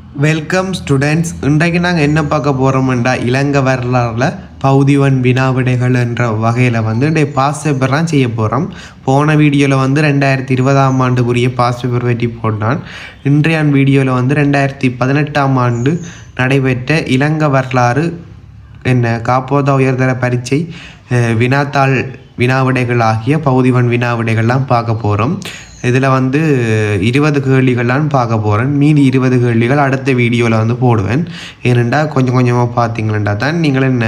Welcome students. இன்றைக்கு நாங்கள் என்ன பார்க்க போகிறோம்ன்றா இலங்கை வரலாறில் பகுதிவன் வினாவிடைகள் என்ற வகையில் இன்றைய பாஸ் பேப்பர்லாம் செய்ய போகிறோம். போன வீடியோவில் 2020 ஆண்டுக்குரிய பாஸ் பேப்பர் பற்றி போட்டான். இன்றைய வீடியோவில் 2018 ஆண்டு நடைபெற்ற இலங்கை வரலாறு காப்போத உயர்தர பரீட்சை வினாத்தாள் வினாவிடைகள் ஆகிய பகுதிவன் வினாவிடைகள்லாம் பார்க்க போகிறோம். இதில் 20 கேள்விகள்லாம் பார்க்க போகிறேன். மீதி 20 கேள்விகள் அடுத்த வீடியோவில் போடுவேன். ஏனெண்டா கொஞ்சம் கொஞ்சமாக பார்த்தீங்களா தான் நீங்கள் என்ன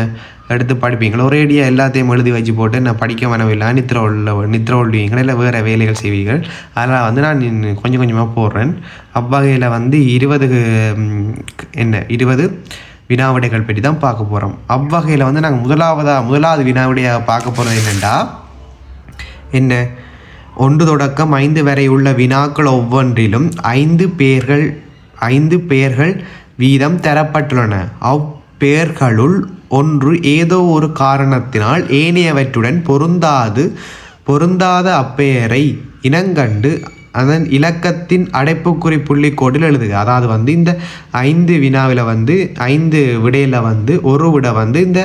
எடுத்து படிப்பீங்களா. ஒரேடியாக எல்லாத்தையும் எழுதி வச்சு போட்டு நான் படிக்க வேணவில்லை, நித்திர ஒழுவீங்கள் இல்லை வேறு வேலைகள் செய்வீர்கள். அதனால் நான் கொஞ்சம் கொஞ்சமாக போடுறேன். அவ்வகையில் 20 வினாவிடைகள் பற்றி தான் பார்க்க போகிறோம். அவ்வகையில் நாங்கள் முதலாவது வினாவிடையாக பார்க்க போகிறது என்னென்னா ஒன்று தொடக்கம் 5 வரை உள்ள வினாக்கள் ஒவ்வொன்றிலும் 5 பெயர்கள் வீதம் தரப்பட்டுள்ளன. அப்பெயர்களுள் ஒன்று ஏதோ ஒரு காரணத்தினால் ஏனையவற்றுடன் பொருந்தாத அப்பெயரை இனங்கண்டு அதன் இலக்கத்தின் அடைப்புக்குறி புள்ளிக்கோட்டில் எழுதுக. அதாவது இந்த 5 வினாவில் 5 விடையில் ஒரு விடை இந்த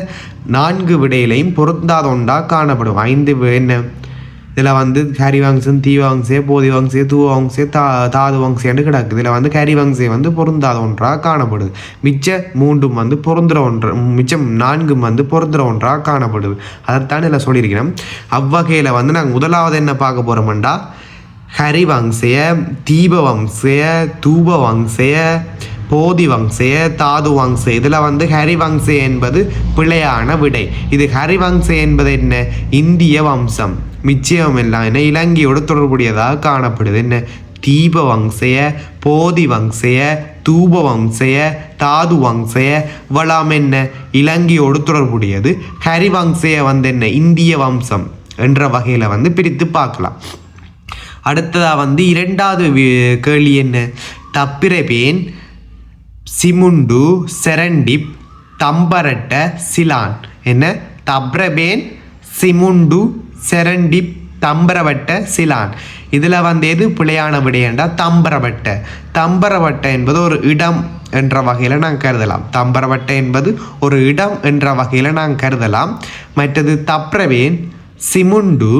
4 விடையிலையும் பொருந்தாத ஒன்றாக காணப்படும். 5 இதில் ஹரிவங்சம், தீவங்சே, போதிவங்சே, தூவங்சே, தாதுவங்சேன்னு கிடக்கு. இதில் ஹரிவங்சே பொருந்தாத ஒன்றாக காணப்படுது. மிச்சம் 3 பொருந்துற ஒன்று, மிச்சம் 4 பொருந்துற ஒன்றாக காணப்படுது. அதைத்தான் இதில் சொல்லியிருக்கிறோம். அவ்வகையில் நாங்கள் முதலாவது என்ன பார்க்க போகிறோம்டா ஹரிவங்சைய, தீபவங்சைய, தூபவங்சைய, போதிவங்சைய, தாதுவங்சை. இதில் ஹரிவங்சை என்பது பிழையான விடை. இது ஹரிவங்சை என்பது என்ன? இந்திய வம்சம். மிச்சம் எல்லாம் என்ன இலங்கையோடு தொடர்புடையதாக காணப்படுது. என்ன? தீபவங்சைய, போதிவங்சைய, தூபவங்சைய, தாதுவங்சைய இவெல்லாம் என்ன இலங்கையோடு தொடர்புடையது. ஹரிவங்சைய என்ன இந்திய வம்சம் என்ற வகையில் பிரித்து பார்க்கலாம். அடுத்ததாக இரண்டாவது கேள்வி என்ன? தப்பிரபேன், சிமுண்டு, செரண்டிப், தம்பரட்ட, சிலான். என்ன? Taprobane, சிமுண்டு, Serendib, Tambaravatta, Ceylon. இதில் எது பிழையான விடையண்டா தம்பரவட்ட. தம்பரவட்ட என்பது ஒரு இடம் என்ற வகையில் நான் கருதலாம். தம்பரவட்ட என்பது ஒரு இடம் என்ற வகையில் நான் கருதலாம். மற்றது தப்ரபேன், சிமுண்டு,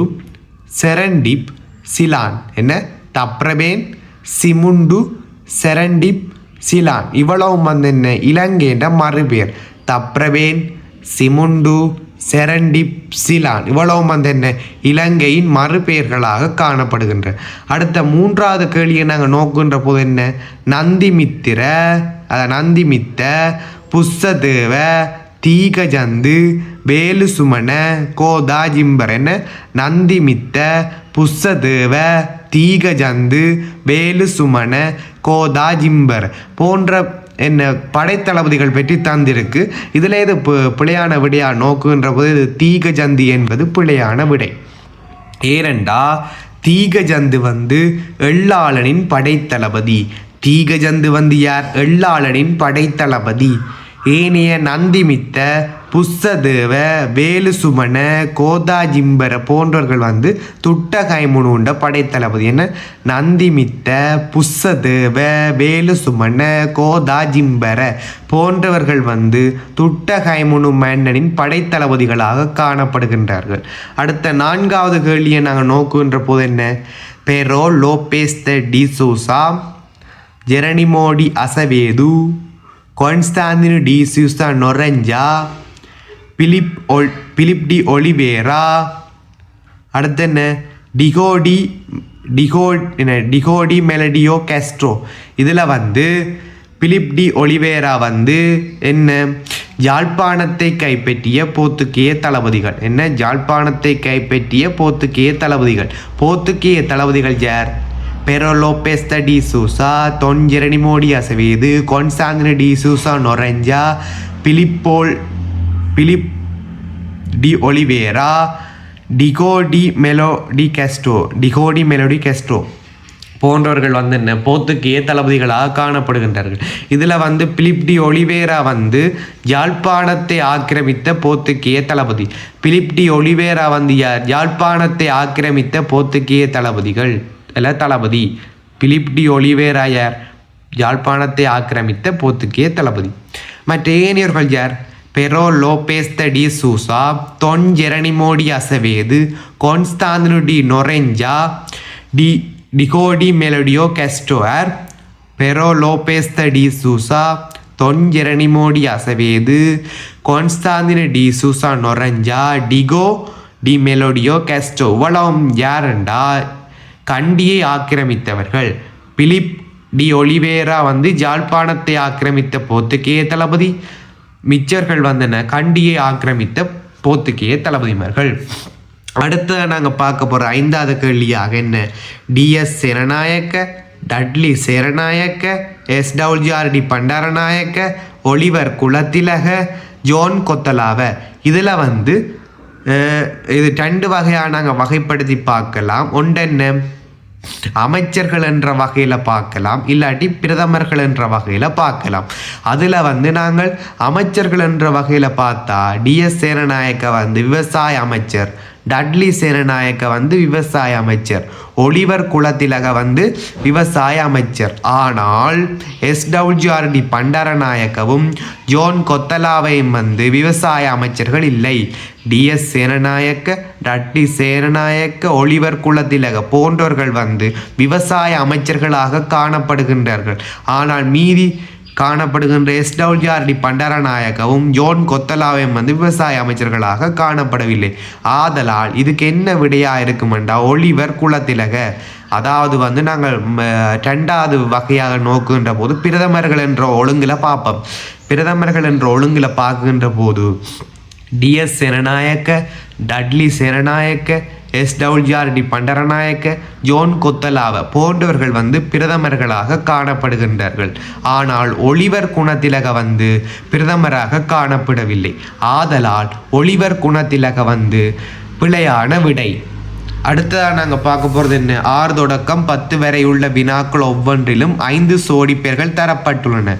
செரண்டிப், சிலான். என்ன? தப்ரபேன், சிமுண்டு, செரண்டிப், சிலான் இவ்வளவும் என்ன இலங்கைன்ற மறுபெயர். தப்ரபேன், சிமுண்டு, செரண்டிப், சிலான் இவ்வளவும் என்ன இலங்கையின் மறுபெயர்களாக காணப்படுகின்ற. அடுத்த மூன்றாவது கேள்வியை நாங்கள் நோக்குகின்ற போது என்ன? நந்திமித்திர, நந்திமித்த, புஸ்ஸதேவ, தீகஜந்து, வேலுசுமன, கோதாஜிம்பர். என்ன? நந்திமித்த, புஸ்ஸதேவ, தீகஜந்து, வேலுசுமன, கோதாஜிம்பர் போன்ற என்ன படைத்தளபதிகள் பற்றி தந்திருக்கு. இதில் இது பிழையான விடையா நோக்குகின்ற போது இது தீகஜந்து என்பது பிழையான விடை. ஏனெண்டா தீகஜந்து எள்ளாளனின் படைத்தளபதி. தீகஜந்து யார்? எள்ளாளனின் படைத்தளபதி. ஏனைய நந்திமித்த, புஸ்ஸதேவ, வேலுசுமன, கோதாஜிம்பர போன்றவர்கள் துட்டகைமுனுண்ட படைத்தளபதி. என்ன? நந்திமித்த, புஸ்ஸதேவ, வேலுசுமன, கோதாஜிம்பர போன்றவர்கள் துட்டகைமுனு மன்னனின் படைத்தளபதிகளாக காணப்படுகின்றார்கள். அடுத்த நான்காவது கேள்வியை நாங்கள் நோக்குகின்ற போது என்ன? Pero Lopes de Sousa, Jeronimo de Azevedo, Constantino de Sousa Noronha, Filipe de Oliveira. அடுத்து என்ன? Diogo de Melo Castro. இதில் பிலிப் டி ஒலிவேரா என்ன யாழ்ப்பாணத்தை கைப்பற்றிய போர்த்துகேய தளபதிகள். என்ன? யாழ்ப்பாணத்தை கைப்பற்றிய போர்த்துகேய தளபதிகள். போர்த்துகேய தளபதிகள் யார்? Pero Lopes de Sousa, Dom Jeronimo de Azevedo, Constantino de Sousa Noronha, Filipe de Oliveira, Diogo de Melo Castro போன்றவர்கள் என்ன போர்த்துகேய தளபதிகளாக காணப்படுகின்றார்கள். இதில் பிலிப் டி ஒலிவேரா யாழ்ப்பாணத்தை ஆக்கிரமித்த போர்த்துகேய தளபதி. பிலிப் டி ஒலிவேரா யார்? யாழ்ப்பாணத்தை ஆக்கிரமித்த போர்த்துகேய தளபதி. பிலிப் டி ஒலிவேரா யார்? யாழ்ப்பாணத்தை ஆக்கிரமித்த போர்த்துகேய தளபதி. மற்ற ஏனையோர்கள் யார்? Pero Lopes de Sousa, Dom Jeronimo de Azevedo, Constantino de Noronha, Diogo de Melo Castro. Pero Lopes de Sousa, Dom Jeronimo de Azevedo, Constantino de Sousa Noronha, Diogo de Melo Castro. இவ்வளவும் யாருண்டா? கண்டியை ஆக்கிரமித்தவர்கள். பிலிப் டி ஒலிவேரா வந்து ஜாழ்ப்பாணத்தை ஆக்கிரமித்த போர்த்துகேய தளபதி. மிச்சர்கள் வந்தன கண்டியை ஆக்கிரமித்த போர்த்துகேய தளபதிமார்கள். அடுத்த நாங்கள் பார்க்க போகிற 5வது கேள்வியாக என்ன? D S Senanayake, Dudley Senanayake, S W R D Bandaranaike, Oliver Kulathilaka, John Kotelawala. இதில் வந்து இது 2 வகையாக நாங்கள் வகைப்படுத்தி பார்க்கலாம். ஒன்றென்ன? அமைச்சர்கள் என்ற வகையில் பார்க்கலாம், இல்லாட்டி பிரதமர்கள் என்ற வகையில் பார்க்கலாம். அதில் வந்து நாங்கள் அமைச்சர்கள் என்ற வகையில் பார்த்தா டிஎஸ் சேனநாயக்க வந்து விவசாய அமைச்சர், டட்லி சேனநாயக்க வந்து விவசாய அமைச்சர், ஒலிவர் குலத்திலக வந்து விவசாய அமைச்சர். ஆனால் எஸ்டபிள்யூஆர்டி பண்டாரநாயக்கவும் ஜோன் கொத்தலாவையும் வந்து விவசாய அமைச்சர்கள் இல்லை. டிஎஸ் சேனநாயக்க, டட்லி சேனநாயக்க, ஒலிவர் குலத்திலக போன்றவர்கள் வந்து விவசாய அமைச்சர்களாக காணப்படுகின்றார்கள். ஆனால் மீதி காணப்படுகின்ற எஸ்டபிள்யூஆர்டி பண்டாரநாயக்கவும் ஜோன் கொத்தலாவையும் வந்து விவசாய அமைச்சர்களாக காணப்படவில்லை. ஆதலால் இதுக்கு என்ன விடையாக இருக்குமெண்டா ஒலிவர் குலத்திலக. அதாவது வந்து நாங்கள் 2வது வகையாக நோக்குகின்ற போது பிரதமர்கள் என்ற ஒழுங்கில் பார்ப்போம். பிரதமர்கள் என்ற ஒழுங்கில் பார்க்கின்ற போது டிஎஸ் சேனநாயக்க, டட்லி சேனநாயக்க, எஸ்டபிள்யூஆர்டி பண்டாரநாயக்க, ஜோன் கொத்தலாவ போன்றவர்கள் வந்து பிரதமர்களாக காணப்படுகின்றார்கள். ஆனால் ஒலிவர் குணத்திலக வந்து பிரதமராக காணப்படவில்லை. ஆதலால் ஒலிவர் குணத்திலக வந்து பிழையான விடை. அடுத்ததாக நாங்கள் பார்க்க போகிறது என்ன? 6 தொடக்கம் 10 வரை உள்ள வினாக்கள் ஒவ்வொன்றிலும் 5 சோடி பெயர்கள் தரப்பட்டுள்ளன.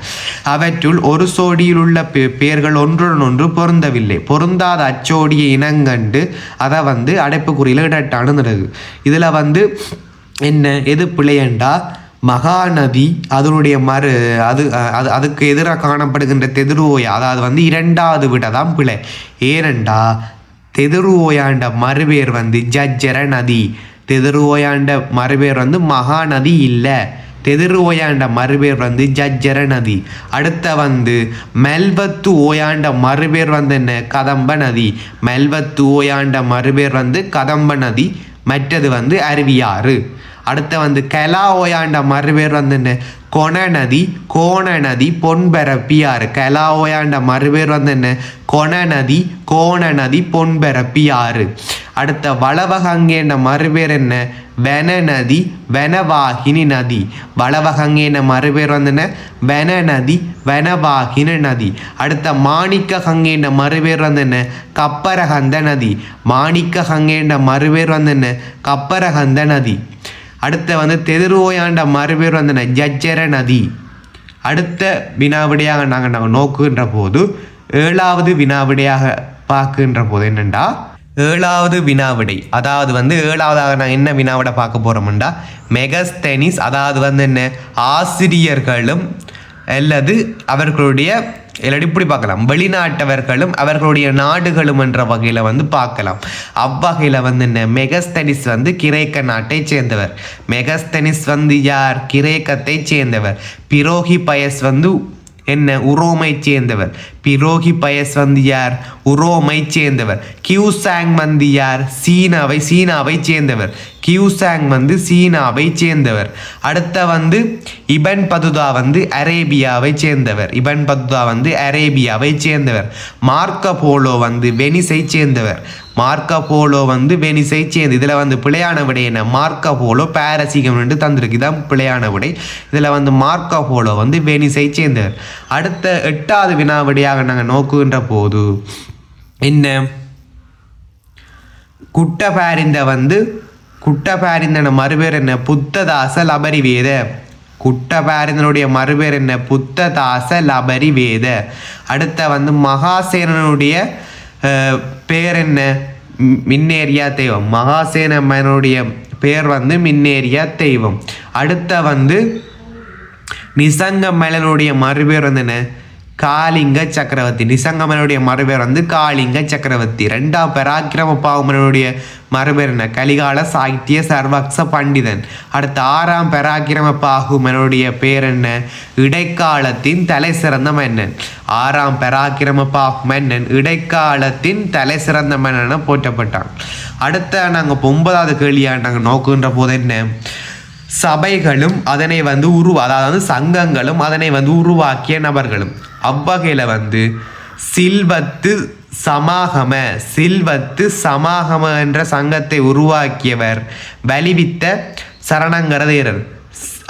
அவற்றுள் ஒரு சோடியில் உள்ள பெயர்கள் ஒன்றுடன் ஒன்று பொருந்தவில்லை. பொருந்தாத அச்சோடியை இனங்கண்டு அதை வந்து அடைப்புக்குறியில் இடட்டானுங்கிறது. இதில் வந்து என்ன எது பிழையண்டா? மகாநதி அதனுடைய அதுக்கு எதிராக காணப்படுகின்ற தெதிர்வோயா, அதாவது வந்து 2வது விட தான் பிழை. ஏனண்டா தெதிர்வோயாண்ட மறுபேர் வந்து ஜஜ்ஜர நதி. தெதிர்வோயாண்ட மறுபேர் வந்து மகாநதி இல்லை. தெதிர்வோயாண்ட மறுபேர் வந்து ஜஜ்ஜர நதி. அடுத்த வந்து மெல்வத்து ஓயாண்ட மறுபேர் வந்து என்ன? கதம்ப நதி. மெல்வத்து ஓயாண்ட மறுபேர் வந்து கதம்ப நதி. மற்றது வந்து அருவியாறு. அடுத்த வந்து கெலா ஓயாண்ட மறுபேர் வந்து என்ன? கொண நதி. கோண நதி பொன்பரப்பியாறு. கெலா ஓயாண்ட மறுபேர் வந்து என்ன? கொண நதி, கோண நதி, பொன்பரப்பியாறு. அடுத்த வளவகங்கேண்ட மறுபேர் என்ன? வென நதி, வெனவாகினி நதி. வளவகங்கேண்ட மறுபேர் வந்து என்ன? வென நதி, வெனவாகினி நதி. அடுத்த மாணிக்க கங்கேண்ட மறுபேர் வந்து என்ன? கப்பரகந்த நதி. மாணிக்க கங்கேண்ட மறுபேர் வந்து என்ன? கப்பரகந்த நதி. அடுத்த வந்து தெதிர்வோயாண்ட மறுபேர் வந்து என்ன? ஜஜ்ஜர நதி. அடுத்த வினாவிடையாக நாங்கள் நோக்குகின்ற போது 7வது வினாவிடையாக பார்க்கின்ற போது என்னென்னா 7வது வினாவிடை. அதாவது வந்து 7வதாக நாங்கள் என்ன வினாவிட பார்க்க போகிறோம்டா மெகஸ்தெனிஸ். அதாவது வந்து என்ன? ஆசிரியர்களும் அல்லது அவர்களுடைய இல்லாட்டி இப்படி பார்க்கலாம், வெளிநாட்டவர்களும் அவர்களுடைய நாடுகளும் என்ற வகையில் வந்து பார்க்கலாம். அவ்வகையில் வந்து என்ன? மெகஸ்தெனிஸ் வந்து கிரேக்க நாட்டை சேர்ந்தவர். மெகஸ்தெனிஸ் வந்து யார்? கிரேக்கத்தை சேர்ந்தவர். பிரோகி பயஸ் வந்து என்ன? உரோமை சேர்ந்தவர். பிரோகி பயஸ் வந்து யார்? உரோமை சேர்ந்தவர். கியூசாங் வந்து யார்? சீனாவை சேர்ந்தவர். கியூசாங் வந்து சீனாவை சேர்ந்தவர். அடுத்த வந்து இபன் பதுதா வந்து அரேபியாவை சேர்ந்தவர். இபன் பதுதா வந்து அரேபியாவை சேர்ந்தவர். மார்க்கோ போலோ வந்து வெனிஸை சேர்ந்தவர். மார்க்கோ போலோ வந்து வெனிஸை சேர்ந்து. இதில் வந்து பிழையான விடை என்ன? மார்க்கோ போலோ பாரசீகம் என்று தந்திருக்கு. இதான் பிழையான விடை. இதில் வந்து மார்க்கோ போலோ வந்து வெனிஸை சேர்ந்தவர். அடுத்த 8வது வினாவிடையாக நாங்கள் நோக்குகின்ற போது என்ன? குட்டபாரிந்தன மறுபேர் என்ன? புத்ததாச லபரி வேத. குட்டபாரிந்தனுடைய மறுபேர் என்ன? புத்ததாச லபரி வேத. அடுத்த வந்து மகாசேனனுடைய பேர் என்ன? மின்னேரியா தெய்வம். மகாசேனனுடைய பேர் வந்து மின்னேரியா தெய்வம். அடுத்த வந்து நிசங்கமேலனுடைய மறுபேர் வந்து என்ன? காளிங்க சக்கரவர்த்தி. நிசங்கமனுடைய மறுபேர் வந்து காளிங்க சக்கரவர்த்தி. 2ஆம் பராக்கிரம பாகுமனுடைய மறுபேர் என்ன? கலிகால சாகித்ய சர்வக்ஷ பண்டிதன். அடுத்த 6ஆம் பராக்கிரம பாகுமனுடைய பேர் என்ன? இடைக்காலத்தின் தலை சிறந்த மன்னன். 6ஆம் பராக்கிரம பாகு மன்னன் இடைக்காலத்தின் தலை சிறந்த மன்னன் போற்றப்பட்டான். அடுத்த நாங்கள் 9வது கேள்வியாக நாங்கள் நோக்குகின்ற போது என்ன? சபைகளும் அதனை வந்து அதாவது சங்கங்களும் அதனை வந்து உருவாக்கிய நபர்களும். அவ்வகையில் வந்து சில்வத்து சமாகம என்ற சங்கத்தை உருவாக்கியவர் வலிவித்த சரணங்கரதேரர்.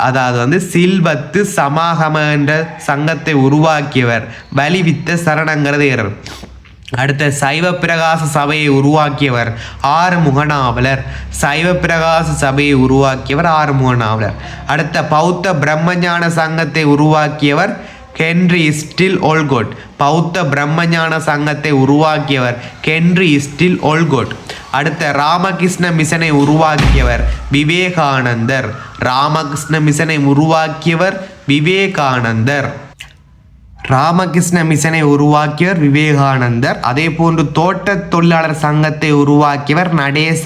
அதாவது வந்து சில்வத்து சமாகம என்ற சங்கத்தை உருவாக்கியவர் வலிவித்த சரணங்கரதேரர். அடுத்த சைவ பிரகாச சபையை உருவாக்கியவர் ஆறுமுகநாவலர். அடுத்த பௌத்த பிரம்மஞான சங்கத்தை உருவாக்கியவர் ஹென்றி ஸ்டில் ஓல்கோட். அடுத்த ராமகிருஷ்ண மிஷனை உருவாக்கியவர் விவேகானந்தர். அதே போன்று தோட்ட தொழிலாளர் சங்கத்தை உருவாக்கியவர் நடேச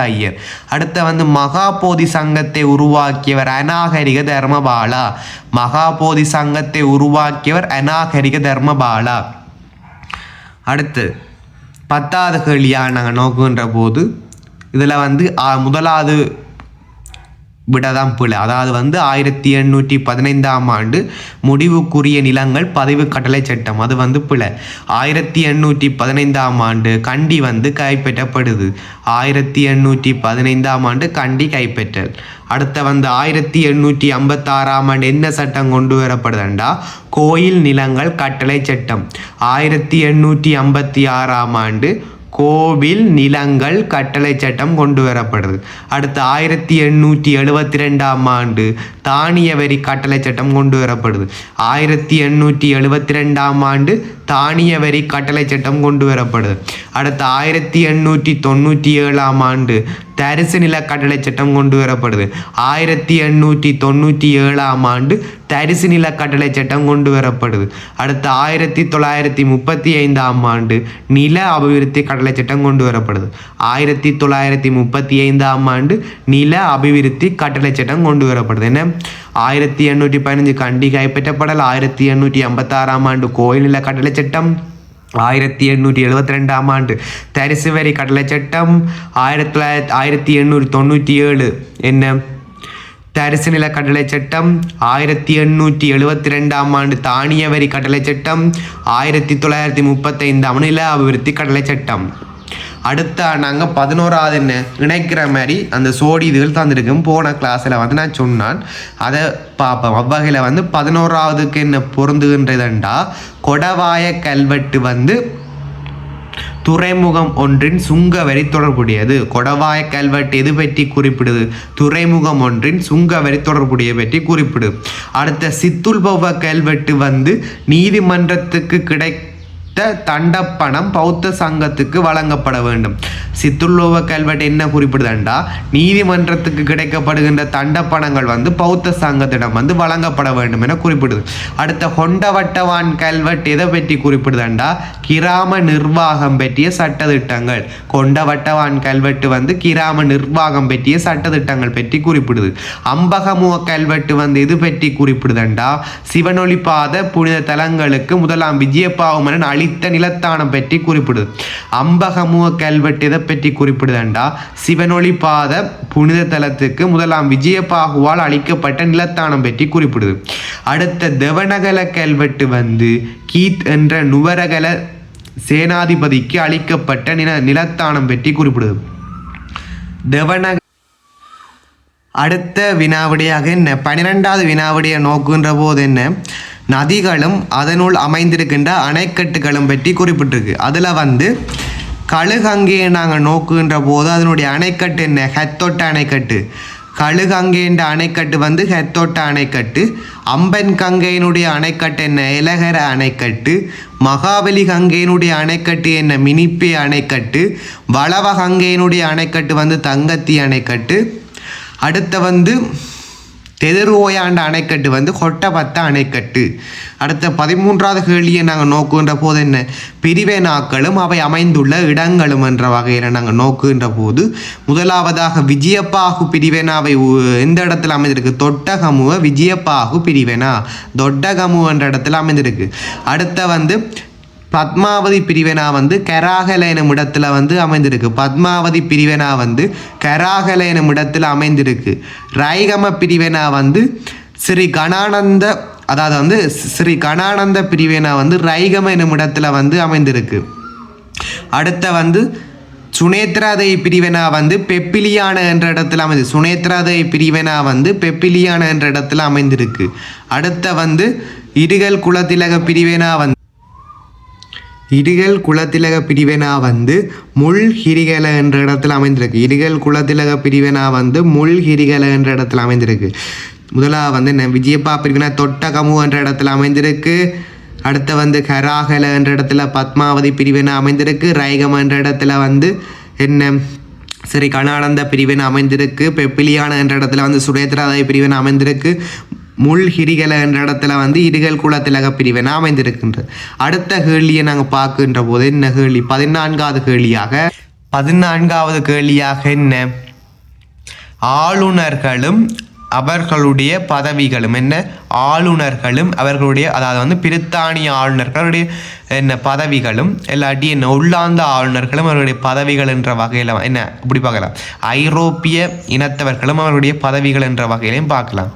ஐயர். அடுத்த வந்து மகாபோதி சங்கத்தை உருவாக்கியவர் அநாகரிக தர்மபாலா. அடுத்து 10வது கேள்வியாக நாங்கள் நோக்குகின்ற போது இதில் வந்து முதலாவது விடதான் பிழை. அதாவது வந்து 1815ஆம் ஆண்டு முடிவுக்குரிய நிலங்கள் பதிவு கட்டளை சட்டம், அது வந்து பிழை. 1815ஆம் ஆண்டு கண்டி வந்து கைப்பற்றப்படுது. 1815ஆம் ஆண்டு கண்டி கைப்பற்றல். அடுத்த வந்து 1856ஆம் ஆண்டு என்ன சட்டம் கொண்டு வரப்படுதுண்டா? கோயில் நிலங்கள் கட்டளை சட்டம். 1856ஆம் ஆண்டு கோவில் நிலங்கள் கட்டளை சட்டம் கொண்டு வரப்படுது. அடுத்து 1872ஆம் ஆண்டு தானிய வரி கட்டளை சட்டம் கொண்டு வரப்படுது. 1872ஆம் ஆண்டு தானிய வரி கட்டளை சட்டம் கொண்டு வரப்படுது. அடுத்து 1897ஆம் ஆண்டு தரிசு நில கட்டளை சட்டம் கொண்டு வரப்படுது. 1897ஆம் ஆண்டு தரிசு நில கட்டளை சட்டம் கொண்டு வரப்படுது. அடுத்து 1935ஆம் ஆண்டு நில அபிவிருத்தி கட்டளை சட்டம் கொண்டு வரப்படுது. 1935ஆம் ஆண்டு நில அபிவிருத்தி கட்டளை சட்டம் கொண்டு வரப்படுது. என்ன? 1815 கண்டி கைப்பற்றப்படல். 1856ஆம் ஆண்டு கோயில் நில கட்டளை சட்டம். 1872ஆம் ஆண்டு தரிசு வரி கட்டளை சட்டம். 1897 என்ன? தரிசு நில கட்டளை சட்டம். 1872ஆம் ஆண்டு தானிய வரி கட்டளை சட்டம். 1935ஆம் நில அபிவிருத்தி கட்டளை சட்டம். அடுத்த நாங்கள் 11வது என்ன இணைக்கிற மாதிரி அந்த சோடி இதுகள் தந்துருக்கும். போன கிளாஸில் வந்து நான் சொன்னான், அதை பார்ப்போம். அவ்வகையில் வந்து 11வதுக்கு என்ன பொருந்துகின்றதுண்டா, கொடவாய கல்வெட்டு வந்து துறைமுகம் ஒன்றின் சுங்க வரி தொடர்புடையது. கொடவாய கல்வெட்டு எது பற்றி குறிப்பிடுது? துறைமுகம் ஒன்றின் சுங்க வரி தொடர்புடைய பற்றி குறிப்பிடுது. அடுத்த சித்துல்பவ கல்வெட்டு வந்து நீதிமன்றத்துக்கு தண்டப்பணம் பௌத்த சங்கத்துக்கு வழங்கப்பட வேண்டும். சித்துல்லோவ கல்வெட்டு என்ன குறிப்பிடுதுண்டா, நீதிமன்றத்துக்கு கிடைக்கப்படுகின்ற தண்டப்பணங்கள் வந்து பௌத்த சங்கத்திடம் வந்து வழங்கப்பட வேண்டும் என குறிப்பிடுது. அடுத்த கொண்டவட்டவான் கல்வெட்டு எதை பற்றி குறிப்பிடுதுண்டா, கிராம நிர்வாகம் பற்றிய சட்டத்திட்டங்கள். கொண்டவட்டவான் கல்வெட்டு வந்து கிராம நிர்வாகம் பற்றிய சட்டத்திட்டங்கள் பற்றி குறிப்பிடுது. அம்பகமுக கல்வெட்டு வந்து இது பற்றி குறிப்பிடுதுண்டா, சிவனொளிபாத புனித தலங்களுக்கு முதலாம் விஜயபாகுமரன் அளித்த நிலத்தானம் பற்றி குறிப்பிடுது. அம்பகமுக கல்வெட்டு எதை பற்றி குறிப்பிடுதுண்டா, சிவனொளிபாத புனித தலத்துக்கு முதலாம் விஜயபாகுவால் அளிக்கப்பட்ட நிலத்தானம் பற்றி குறிப்பிடுது. அடுத்த தேவனகல கல்வெட்டு வந்து கீத் என்ற நுவரகல சேனாதிபதிக்கு அளிக்கப்பட்ட நிலத்தானம் பற்றி குறிப்பிடுது. அடுத்த வினாவிடையாக என்ன 12வது வினாவிடைய நோக்குகின்ற போது என்ன, நதிகளும் அதனுள் அமைந்திருக்கின்ற அணைக்கட்டுகளும் பற்றி குறிப்பிட்டிருக்கு. அதில் வந்து கழுகங்கையை நாங்கள் நோக்குகின்ற போது அதனுடைய அணைக்கட்டு என்ன, ஹெத்தொட்ட அணைக்கட்டு. கழுகங்கைன்ற அணைக்கட்டு வந்து ஹெத்தொட்ட அணைக்கட்டு. அம்பன் கங்கையினுடைய அணைக்கட்டு என்ன, எலகர அணைக்கட்டு. மகாபலி கங்கையினுடைய அணைக்கட்டு என்ன, மினிப்பே அணைக்கட்டு. வளவ கங்கையினுடைய அணைக்கட்டு வந்து தங்கத்தி அணைக்கட்டு. அடுத்த வந்து தெதிர்ஓயாண்ட அணைக்கட்டு வந்து கொட்டபத்த அணைக்கட்டு. அடுத்த 13வது கேள்வியை நாங்கள் நோக்குகின்ற போது என்ன, பிரிவினாக்களும் அவை அமைந்துள்ள இடங்களும் என்ற வகையில் நாங்கள் நோக்குகின்ற போது முதலாவதாக விஜயப்பாகு பிரிவினாவை எந்த இடத்துல அமைந்திருக்கு, தொட்டகமுவ விஜயப்பாகு பிரிவினா தொட்டகமு என்ற இடத்துல அமைந்திருக்கு. அடுத்த வந்து பத்மாவதி பிரிவினா வந்து கராகல எனும் இடத்துல வந்து அமைந்திருக்கு. பத்மாவதி பிரிவினா வந்து கராகல எனும் இடத்துல அமைந்திருக்கு. ரைகம பிரிவினா வந்து ஸ்ரீ கணானந்த, அதாவது வந்து ஸ்ரீ கணானந்த பிரிவினா வந்து ரைகம எனும் இடத்துல வந்து அமைந்திருக்கு. அடுத்த வந்து சுனேத்ராதேவி பிரிவினா வந்து பெப்பிலியான என்ற இடத்துல அமைந்து, சுனேத்ராதேவி பிரிவினா வந்து பெப்பிலியான என்ற இடத்துல அமைந்திருக்கு. அடுத்த வந்து இருகல் குலத்திலக பிரிவினா வந்து இருகல் குலத்திலக பிரிவினா வந்து முள்கிரிகல என்ற இடத்துல அமைந்திருக்கு. இருகல் குலத்திலக பிரிவினா வந்து முள்கிரிகல என்ற இடத்துல அமைந்திருக்கு. முதலாவது வந்து என்ன, விஜயப்பா பிரிவினா தொட்டகமு என்ற இடத்துல அமைந்திருக்கு. அடுத்த வந்து கராகல என்ற இடத்துல பத்மாவதி பிரிவினா அமைந்திருக்கு. ரைகம என்ற இடத்துல வந்து என்ன சரி கணானந்த பிரிவினை அமைந்திருக்கு. பெப்பிலியான என்ற இடத்துல வந்து சுரேத்ராதாய் பிரிவினை அமைந்திருக்கு. முள்கிரிகல என்ற இடத்துல வந்து இருகல் குலத்திலக பிரிவினை அமைந்திருக்கின்றது. அடுத்த கேள்வியை நாங்கள் பார்க்கின்ற போது என்ன கேள்வி, 14வது கேள்வியாக 14வது கேள்வியாக என்ன, ஆளுநர்களும் அவர்களுடைய பதவிகளும் என்ன, ஆளுநர்களும் அவர்களுடைய, அதாவது வந்து பிரித்தானிய ஆளுநர்களுடைய என்ன பதவிகளும் இல்லாட்டி என்ன உள்ளாந்த ஆளுநர்களும் அவர்களுடைய பதவிகள் என்ற வகையில் என்ன இப்படி பார்க்கலாம். ஐரோப்பிய இனத்தவர்களும் அவர்களுடைய பதவிகள் என்ற வகையிலையும் பார்க்கலாம்.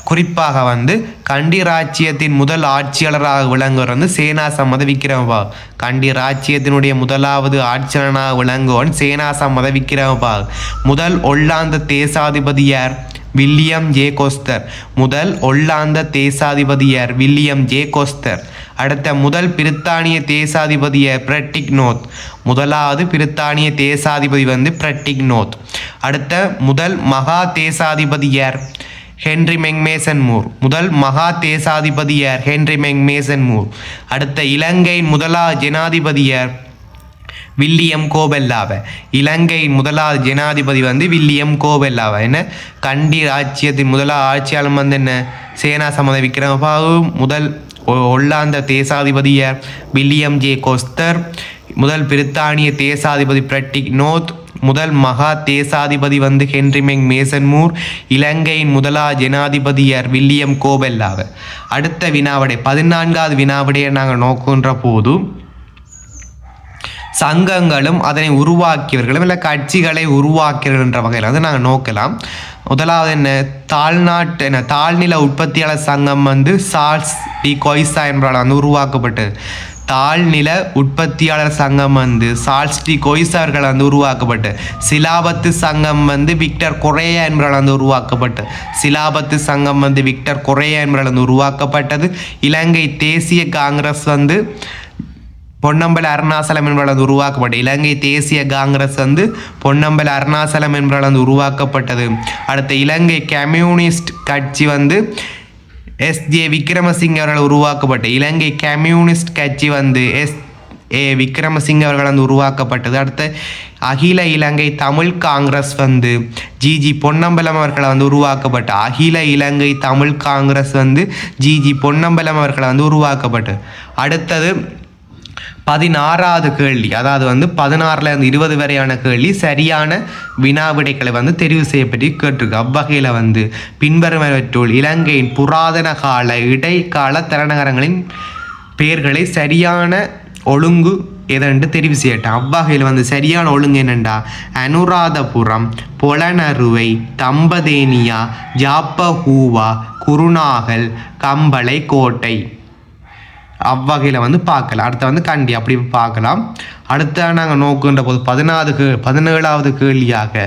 குறிப்பாக வந்து கண்டி ராச்சியத்தின் முதல் ஆட்சியாளராக விளங்குவர் வந்து சேனாசம்மத விக்கிரமபாகு. கண்டி ராச்சியத்தினுடைய முதலாவது ஆட்சியாளராக விளங்குவன் சேனாசம்மத விக்கிரமபாகு. முதல் ஒல்லாந்த தேசாதிபதி யார், வில்லியம் ஜே கோஸ்டர். முதல் ஒல்லாந்த தேசாதிபதியார் வில்லியம் ஜே கோஸ்டர். அடுத்த முதல் பிரித்தானிய தேசாதிபதியார் பிரெட்டிக் நோத். முதலாவது பிரித்தானிய தேசாதிபதி வந்து பிரெட்டிக் நோத். அடுத்த முதல் மகா தேசாதிபதியார் ஹென்றி மெக்மேசன் மூர். முதல் மகா தேசாதிபதியார் ஹென்றி மெக்மேசன் மூர். அடுத்த இலங்கையின் முதலாவது ஜனாதிபதியார் வில்லியம் கோபெல்லாவை. இலங்கையின் முதலாவது ஜனாதிபதி வந்து வில்லியம் கோபெல்லாவை. என்ன கண்டி ராச்சியத்தின் முதலாவது ஆட்சியாளர் வந்து என்ன சேனாசம்மத விக்கிரமபாகு. முதல் ஒல்லாந்த தேசாதிபதியார் வில்லியம் ஜே கோஸ்டர். முதல் பிரித்தானிய தேசாதிபதி பிரெட்டிக் நோத். முதல் மகா தேசாதிபதி வந்து ஹென்றி மெக்மேசன் மூர். இலங்கையின் முதலாவது ஜனாதிபதியார் வில்லியம் கோபெல்லாவை. அடுத்த வினாவிடை 14வது வினாவிடையை நாங்கள் நோக்குகின்ற போது சங்கங்களும் அதனை உருவாக்கியவர்களும் இல்லை கட்சிகளை உருவாக்கியவர்கள் என்ற வகையில் வந்து நாங்கள் நோக்கலாம். முதலாவது என்ன, தாழ்நாட்டு என்ன தாழ்நில உற்பத்தியாளர் சங்கம் வந்து சார்ல்ஸ் டி கொய்சா என்பவரால் வந்து உருவாக்கப்பட்டது. தாழ்நில உற்பத்தியாளர் சங்கம் வந்து சார்ல்ஸ் டி கொய்சா அவர்கள் வந்து உருவாக்கப்பட்டு. சிலாபத்து சங்கம் வந்து விக்டர் கொரேயா என்பவரால் வந்து உருவாக்கப்பட்டு. சிலாபத்து சங்கம் வந்து விக்டர் கொரேயா என்பவரால் வந்து உருவாக்கப்பட்டது. இலங்கை தேசிய காங்கிரஸ் வந்து பொன்னம்பல அருணாசலம் என்பவரால் வந்து உருவாக்கப்பட்டது. இலங்கை தேசிய காங்கிரஸ் வந்து பொன்னம்பல அருணாசலம் என்பவரால் வந்து உருவாக்கப்பட்டது. அடுத்த இலங்கை கம்யூனிஸ்ட் கட்சி வந்து எஸ்.ஜே. விக்ரமசிங்க அவர்களால் உருவாக்கப்பட்டது. இலங்கை கம்யூனிஸ்ட் கட்சி வந்து எஸ்.ஏ. விக்ரமசிங்க அவர்களால் வந்து உருவாக்கப்பட்டது. அடுத்த அகில இலங்கை தமிழ் காங்கிரஸ் வந்து ஜி.ஜி. பொன்னம்பலம் அவர்களை வந்து உருவாக்கப்பட்ட. அகில இலங்கை தமிழ் காங்கிரஸ் வந்து ஜி.ஜி. பொன்னம்பலம் அவர்களை வந்து உருவாக்கப்பட்டது. அடுத்தது 16வது கேள்வி, அதாவது வந்து 16லேருந்து 20 வரையான கேள்வி சரியான வினாவிடைகளை வந்து தெரிவு செய்யப்பட்டு கேட்டிருக்கு. அவ்வகையில் வந்து பின்வருவனவற்றுள் இலங்கையின் புராதன கால இடைக்கால தலைநகரங்களின் பெயர்களை சரியான ஒழுங்கு எதென்று தெரிவு செய்யட்டேன். அவ்வகையில் வந்து சரியான ஒழுங்கு என்னென்றா அனுராதபுரம், பொலனறுவை, தம்பதேனியா, ஜாப்பஹூவா, குருநாகல், கம்பளை, கோட்டை. அவ்வகையில் வந்து பார்க்கலாம். அடுத்த வந்து கண்டி அப்படி பார்க்கலாம். அடுத்த நாங்கள் நோக்குகின்ற போது 17வது கேள்வியாக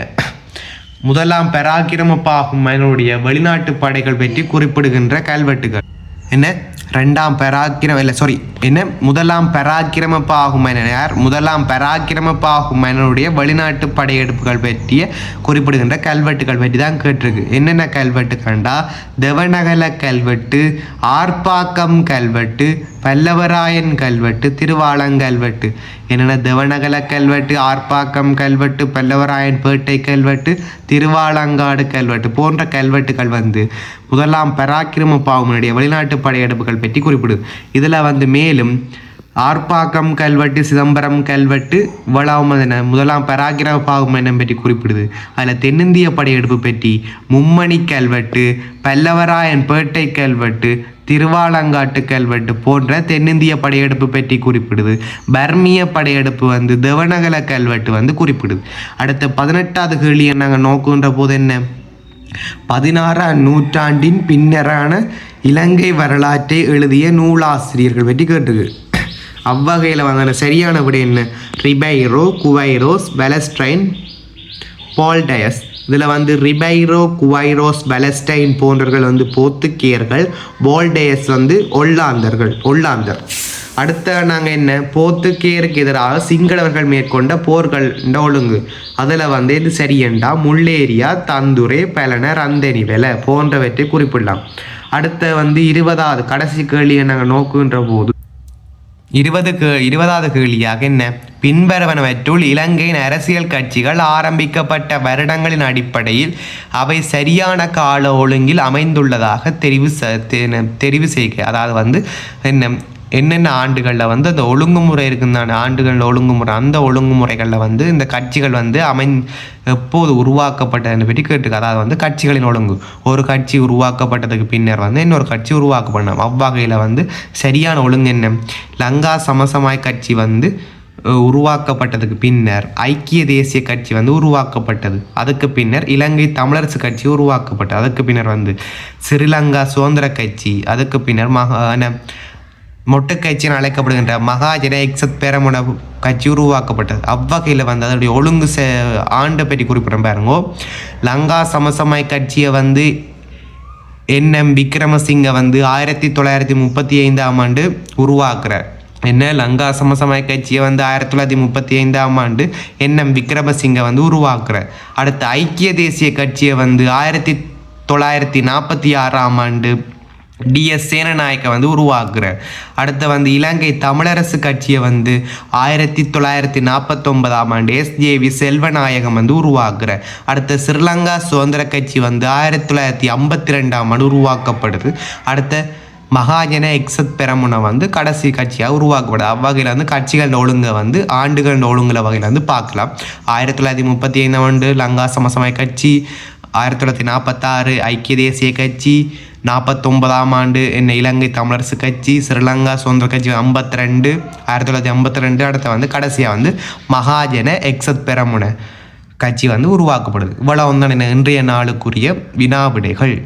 முதலாம் பராக்கிரமபாகும் மன்னனுடைய வெளிநாட்டு படைகள் பற்றி குறிப்பிடுகின்ற கல்வெட்டுகள் என்ன, ரெண்டாம் பராக்கிரம் இல்லை சாரி என்ன முதலாம் பராக்கிரமபாகும் மன்னன் யார், முதலாம் பராக்கிரமபாகும் மன்னனுடைய வெளிநாட்டு படையெடுப்புகள் பற்றிய குறிப்பிடுகின்ற கல்வெட்டுகள் பற்றி தான் கேட்டிருக்கு. என்னென்ன கல்வெட்டு கண்டா தேவநகல கல்வெட்டு, ஆர்ப்பாக்கம் கல்வெட்டு, பல்லவராயன் கல்வெட்டு, திருவாலங்கல்வெட்டு, என்னென்ன தேவனகல கல்வெட்டு, ஆர்ப்பாக்கம் கல்வெட்டு, பல்லவராயன் பேட்டை கல்வெட்டு, திருவாலங்காடு கல்வெட்டு போன்ற கல்வெட்டுகள் வந்து முதலாம் பராக்கிரம பாகுமனுடைய வெளிநாட்டு படையெடுப்புகள் பற்றி குறிப்பிடுது. இதில் வந்து மேலும் ஆர்ப்பாக்கம் கல்வெட்டு, சிதம்பரம் கல்வெட்டு இவ்வளவு முதலாம் பராக்கிரம பாகுமனம் பற்றி குறிப்பிடுது. அதில் தென்னிந்திய படையெடுப்பு பற்றி மும்மணி கல்வெட்டு, பல்லவராயன் பேட்டை கல்வெட்டு, திருவாலங்காட்டு கல்வெட்டு போன்ற தென்னிந்திய படையெடுப்பு பற்றி குறிப்பிடுது. பர்மிய படையெடுப்பு வந்து தேவனகல கல்வெட்டு வந்து குறிப்பிடுது. அடுத்த 18வது கேள்வியை நாங்கள் நோக்குகின்ற போது என்ன, 16ஆம் நூற்றாண்டின் பின்னரான இலங்கை வரலாற்றை எழுதிய நூலாசிரியர்கள் பற்றி கேட்டுக்கு. அவ்வகையில் வாங்கின சரியான விட என்ன, ரிபைரோ, குவைரோஸ், பெலஸ்ட்ரைன், பால்டயஸ். இதில் வந்து ரிபைரோ, குவைரோஸ், பெலஸ்டைன் போன்றவர்கள் வந்து போர்த்துக்கியர்கள், பால்டயஸ் வந்து ஒல்லாந்தர். அடுத்த நாங்கள் என்ன, போர்த்துக்கேயருக்கு எதிராக சிங்களவர்கள் மேற்கொண்ட போர்கள் ஒழுங்கு. அதில் வந்து இது சரியண்டா முள்ளேரியா, தந்துரை, பலனர், அந்தனிவெல போன்றவற்றை குறிப்பிடலாம். அடுத்த வந்து 20வது கடைசி கேள்வியை நாங்கள் நோக்குகின்ற போது 20வது கேள்வியாக என்ன, பின்வருவனவற்றுள் இலங்கையின் அரசியல் கட்சிகள் ஆரம்பிக்கப்பட்ட வருடங்களின் அடிப்படையில் அவை சரியான கால ஒழுங்கில் அமைந்துள்ளதாக தெரிவு செய்க. அதாவது வந்து என்னென்ன ஆண்டுகளில் வந்து அந்த ஒழுங்குமுறை இருக்குதான ஆண்டுகளில் ஒழுங்குமுறை, அந்த ஒழுங்குமுறைகளில் வந்து இந்த கட்சிகள் வந்து எப்போது உருவாக்கப்பட்டதுன்னு பற்றி கேட்டுக்க. அதாவது வந்து கட்சிகளின் ஒழுங்கு, ஒரு கட்சி உருவாக்கப்பட்டதுக்கு பின்னர் வந்து இன்னொரு கட்சி உருவாக்கப்படணும். அவ்வகையில் வந்து சரியான ஒழுங்கு என்ன, லங்கா சமசமாய் கட்சி வந்து உருவாக்கப்பட்டதுக்கு பின்னர் ஐக்கிய தேசிய கட்சி வந்து உருவாக்கப்பட்டது. அதுக்கு பின்னர் இலங்கை தமிழரசு கட்சி உருவாக்கப்பட்டது. அதுக்கு பின்னர் வந்து ஸ்ரீலங்கா சுதந்திர கட்சி, அதுக்கு பின்னர் மொட்டு கட்சின்னு அழைக்கப்படுகின்ற மகாஜன எக்ஸத் பெரமுன கட்சி உருவாக்கப்பட்டது. அவ்வகையில் வந்து அதனுடைய ஒழுங்கு ஆண்டை பற்றி குறிப்பிடும் பாருங்கோ. லங்கா சமசமாய் கட்சியை வந்து NM விக்ரமசிங்க வந்து 1935ஆம் ஆண்டு உருவாக்குறார். லங்கா சமசமாய் கட்சியை வந்து 1935ஆம் ஆண்டு NM விக்ரமசிங்க வந்து உருவாக்குறார். அடுத்து ஐக்கிய தேசிய கட்சியை வந்து 1946ஆம் ஆண்டு DS சேனநாயக்க வந்து உருவாக்குறார். அடுத்து வந்து இலங்கை தமிழரசு கட்சியை வந்து 1949ஆம் ஆண்டு SJV செல்வநாயகம் வந்து உருவாக்குறார். அடுத்த ஸ்ரீலங்கா சுதந்திர கட்சி வந்து 1952ஆம் ஆண்டு உருவாக்கப்படுது. அடுத்த மகாஜன எக்ஸத் பெரமுன வந்து கடைசி கட்சியாக உருவாக்கப்படுது. அவ்வகையில் வந்து கட்சிகள் ஒழுங்கை வந்து ஆண்டுகள் ஒழுங்குல வகையில் வந்து பார்க்கலாம். 1935ஆம் ஆண்டு லங்கா சமசமாய் கட்சி, 1946 ஐக்கிய தேசிய கட்சி, 49ஆம் ஆண்டு இலங்கை தமிழரசு கட்சி, ஸ்ரீலங்கா சுதந்திர கட்சி 1952. அடுத்த வந்து கடைசியாக வந்து மகாஜன எக்ஸத் பெரமுன கட்சி வந்து உருவாக்கப்படுது. இவ்வளவு தான் இன்றைய நாளுக்குரிய வினாவிடைகள்.